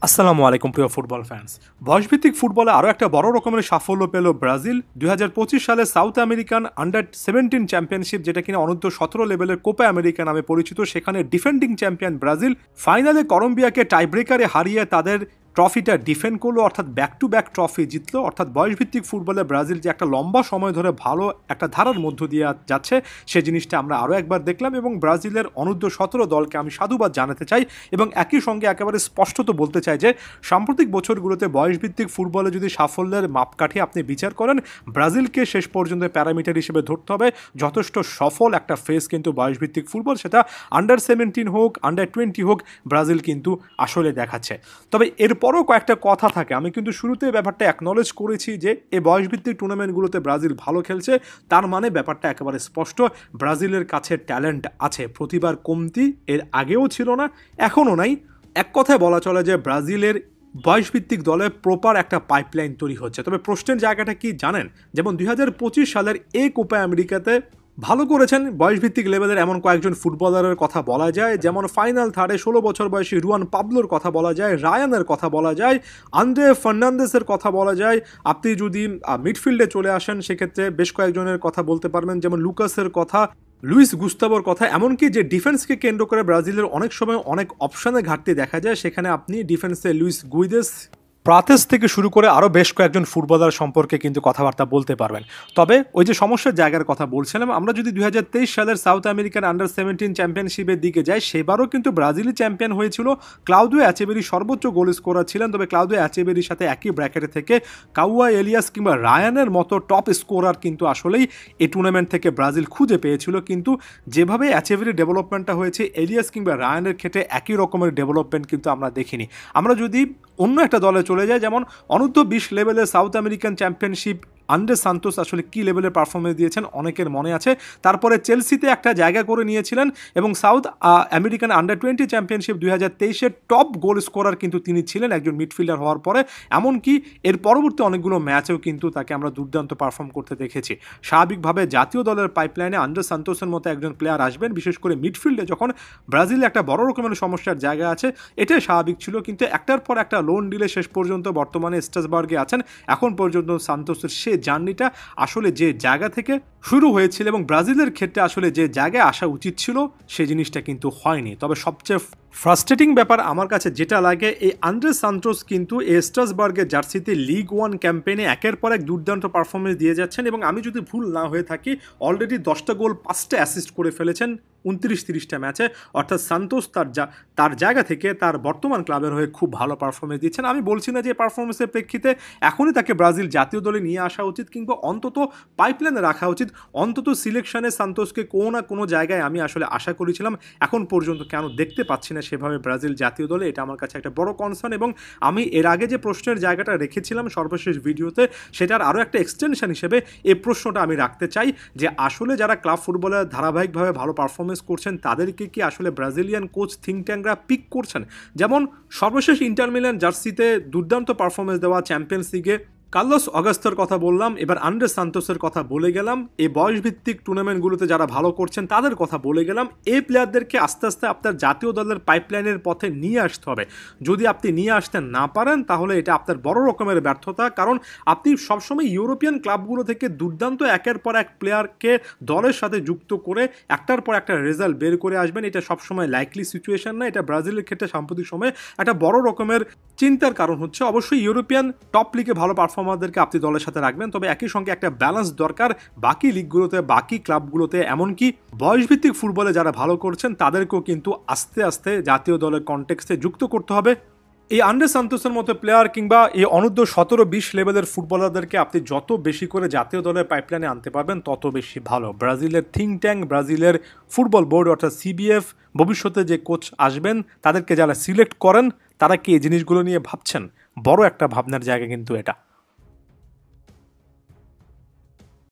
আসসালামু আলাইকুম প্রিয় ফুটবল ফ্যান্স। বয়সভিত্তিক ফুটবলে আরও একটা বড় রকমের সাফল্য পেল ব্রাজিল 2025 সালে সাউথ আমেরিকান আন্ডার 17 চ্যাম্পিয়নশিপ, যেটা কিনা অনূর্ধ্ব 17 লেভেলের কোপা আমেরিকা নামে পরিচিত। সেখানে ডিফেন্ডিং চ্যাম্পিয়ন ব্রাজিল ফাইনালে কলম্বিয়াকে টাইব্রেকারে হারিয়ে তাদের ট্রফিটা ডিফেন্ড করলো, অর্থাৎ ব্যাক টু ব্যাক ট্রফি জিতলো। অর্থাৎ বয়সভিত্তিক ফুটবলে ব্রাজিল যে একটা লম্বা সময় ধরে ভালো একটা ধারার মধ্য দিয়ে যাচ্ছে, সে জিনিসটা আমরা আরও একবার দেখলাম। এবং ব্রাজিলের অনূর্ধ্ব 17 দলকে আমি সাধুবাদ জানাতে চাই এবং একই সঙ্গে একেবারে স্পষ্টত বলতে চাই যে সাম্প্রতিক বছরগুলোতে বয়সভিত্তিক ফুটবলে যদি সাফল্যের মাপকাঠি আপনি বিচার করেন, ব্রাজিলকে শেষ পর্যন্ত প্যারামিটার হিসেবে ধরতে হবে। যথেষ্ট সফল একটা ফেস কিন্তু বয়সভিত্তিক ফুটবল, সেটা আন্ডার 17 হোক, আন্ডার 20 হোক, ব্রাজিল কিন্তু আসলে দেখাচ্ছে। তবে এরপরও কয়েকটা কথা থাকে। আমি কিন্তু শুরুতে ব্যাপারটা অ্যাকনলেজ করেছি যে এই বয়সভিত্তিক টুর্নামেন্টগুলোতে ব্রাজিল ভালো খেলছে, তার মানে ব্যাপারটা একেবারে স্পষ্ট, ব্রাজিলের কাছে ট্যালেন্ট আছে। প্রতিবার কমতি এর আগেও ছিল না, এখনও নাই। এক কথায় বলা চলে যে ব্রাজিলের বয়সভিত্তিক দলে প্রপার একটা পাইপলাইন তৈরি হচ্ছে। তবে প্রশ্নের জায়গাটা কি জানেন? যেমন 2025 সালের এই কোপা আমেরিকাতে ভালো করেছেন বয়সভিত্তিক লেভেলের এমন কয়েকজন ফুটবলারের কথা বলা যায়, যেমন ফাইনাল থার্ডে 16 বছর বয়সী রুয়ান পাবলোর কথা বলা যায়, রায়ানের কথা বলা যায়, আন্দ্রে ফার্নান্দেসের কথা বলা যায়। আপনি যদি মিডফিল্ডে চলে আসেন সেক্ষেত্রে বেশ কয়েকজনের কথা বলতে পারবেন, যেমন লুকাসের কথা, লুইস গুস্তাবোর কথা। এমনকি যে ডিফেন্সকে কেন্দ্র করে ব্রাজিলের অনেক সময় অনেক অপশানে ঘাটতি দেখা যায়, সেখানে আপনি ডিফেন্সে লুইস গুইদেস, প্রাতেস থেকে শুরু করে আরও বেশ কয়েকজন ফুটবলার সম্পর্কে কিন্তু কথাবার্তা বলতে পারবেন। তবে ওই যে সমস্যার জায়গার কথা বলছিলাম, আমরা যদি 2023 সালের সাউথ আমেরিকান আন্ডার 17 চ্যাম্পিয়নশিপের দিকে যাই, সেবারও কিন্তু ব্রাজিলই চ্যাম্পিয়ন হয়েছিল। ক্লাউদিও অ্যাচেবেরি সর্বোচ্চ গোল স্কোরার ছিলেন, তবে ক্লাউদিও অ্যাচেবেরির সাথে একই ব্র্যাকেটে থেকে কাউয়া এলিয়াস কিংবা রায়ানের মতো টপ স্কোরার কিন্তু আসলেই এই টুর্নামেন্ট থেকে ব্রাজিল খুঁজে পেয়েছিল। কিন্তু যেভাবে অ্যাচেবেরির ডেভেলপমেন্টটা হয়েছে, এলিয়াস কিংবা রায়ানের ক্ষেত্রে একই রকমের ডেভেলপমেন্ট কিন্তু আমরা দেখিনি। আমরা যদি অন্য একটা দলে চলে যায়, যেমন অনূর্ধ্ব 20 লেভেলের south American championship Andre Santos আসলে কী লেভেলের পারফরমেন্স দিয়েছেন অনেকের মনে আছে। তারপরে চেলসিতে একটা জায়গা করে নিয়েছিলেন এবং সাউথ আমেরিকান আন্ডার 20 চ্যাম্পিয়নশিপ 2023-এর টপ গোল স্কোরার কিন্তু তিনি ছিলেন একজন মিডফিল্ডার হওয়ার পরে। এমনকি এর পরবর্তী অনেকগুলো ম্যাচেও কিন্তু তাকে আমরা দুর্দান্ত পারফর্ম করতে দেখেছি। স্বাভাবিকভাবে জাতীয় দলের পাইপলাইনে আন্ড্রে সান্তোসের মতো একজন প্লেয়ার আসবেন, বিশেষ করে মিডফিল্ডে যখন ব্রাজিলে একটা বড় রকমের সমস্যার জায়গা আছে, এটাই স্বাভাবিক ছিল। কিন্তু একটার পর একটা লোন ডিলে শেষ পর্যন্ত বর্তমানে স্ট্রাসবার্গে আছেন। এখন পর্যন্ত সান্তোসের সে জার্নিটা আসলে যে জায়গা থেকে শুরু হয়েছিল এবং ব্রাজিলের ক্ষেত্রে আসলে যে জায়গায় আসা উচিত ছিল, সেই জিনিসটা কিন্তু হয়নি। তবে সবচেয়ে ফ্রাস্ট্রেটিং ব্যাপার আমার কাছে যেটা লাগে, এই আন্দ্রে সান্তোস কিন্তু স্ট্রাসবার্গের জার্সিতে লিগ 1 ক্যাম্পেইনে একের পর এক দুর্দান্ত পারফরমেন্স দিয়ে যাচ্ছেন এবং আমি যদি ভুল না হয়ে থাকি অলরেডি 10টা গোল 5টা অ্যাসিস্ট করে ফেলেছেন 29-30টা ম্যাচে। অর্থাৎ সান্তোস তার জায়গা থেকে তার বর্তমান ক্লাবের হয়ে খুব ভালো পারফরমেন্স দিচ্ছেন। আমি বলছি না যে পারফরমেন্সের প্রেক্ষিতে এখনই তাকে ব্রাজিল জাতীয় দলে নিয়ে আসা উচিত কিংবা অন্তত পাইপলাইনে রাখা উচিত। অন্তত সিলেকশনে সান্তোসকে কোনো না কোনো জায়গায় আমি আসলে আশা করেছিলাম, এখন পর্যন্ত কেন দেখতে পাচ্ছি না সেভাবে ব্রাজিল জাতীয় দলে, এটা আমার কাছে একটা বড় কনসার্ন। এবং আমি এর আগে যে প্রশ্নের জায়গাটা রেখেছিলাম সর্বশেষ ভিডিওতে, সেটার আরও একটা এক্সটেনশন হিসেবে এই প্রশ্নটা আমি রাখতে চাই যে আসলে যারা ক্লাব ফুটবলে ধারাবাহিকভাবে ভালো পারফরমেন্স করছেন, তাদেরকে কি আসলে ব্রাজিলিয়ান কোচ থিঙ্ক ট্যাঙ্করা পিক করছেন? যেমন সর্বশেষ ইন্টার মিলান জার্সিতে দুর্দান্ত পারফরমেন্স দেওয়া চ্যাম্পিয়ন্স লিগে কার্লোস অগাস্তার কথা বললাম, এবার আন্দ্রে সান্তোসের কথা বলে গেলাম। এই বয়সভিত্তিক টুর্নামেন্টগুলোতে যারা ভালো করছেন তাদের কথা বলে গেলাম। এই প্লেয়ারদেরকে আস্তে আস্তে আপনার জাতীয় দলের পাইপলাইনের পথে নিয়ে আসতে হবে। যদি আপনি নিয়ে আসতে না পারেন, তাহলে এটা আপনার বড় রকমের ব্যর্থতা। কারণ আপনি সবসময় ইউরোপিয়ান ক্লাবগুলো থেকে দুর্দান্ত একের পর এক প্লেয়ারকে দলের সাথে যুক্ত করে একটার পর একটা রেজাল্ট বের করে আসবেন, এটা সবসময় লাইকলি সিচুয়েশন না। এটা ব্রাজিলের ক্ষেত্রে সাম্প্রতিক সময়ে একটা বড় রকমের চিন্তার কারণ হচ্ছে। অবশ্যই ইউরোপিয়ান টপ লিগে ভালো পারফর্মারদেরকে আপনি দলের সাথে রাখবেন, তবে একই সঙ্গে একটা ব্যালেন্স দরকার বাকি লিগগুলোতে, বাকি ক্লাবগুলোতে। এমনকি বয়সভিত্তিক ফুটবলে যারা ভালো করছেন তাদেরকেও কিন্তু আস্তে আস্তে জাতীয় দলের কনটেক্সটে যুক্ত করতে হবে। এই আন্দ্রে সান্তোসের মতো প্লেয়ার কিংবা এই অনূর্ধ্ব 17-20 লেভেলের ফুটবলারদেরকে আপনি যত বেশি করে জাতীয় দলের পাইপলাইনে আনতে পারবেন তত বেশি ভালো। ব্রাজিলের থিঙ্ক ট্যাঙ্ক, ব্রাজিলের ফুটবল বোর্ড অর্থাৎ সিবিএফ, ভবিষ্যতে যে কোচ আসবেন তাদেরকে যারা সিলেক্ট করেন, তারা কি এই জিনিসগুলো নিয়ে ভাবছেন? বড় একটা ভাবনার জায়গা কিন্তু এটা।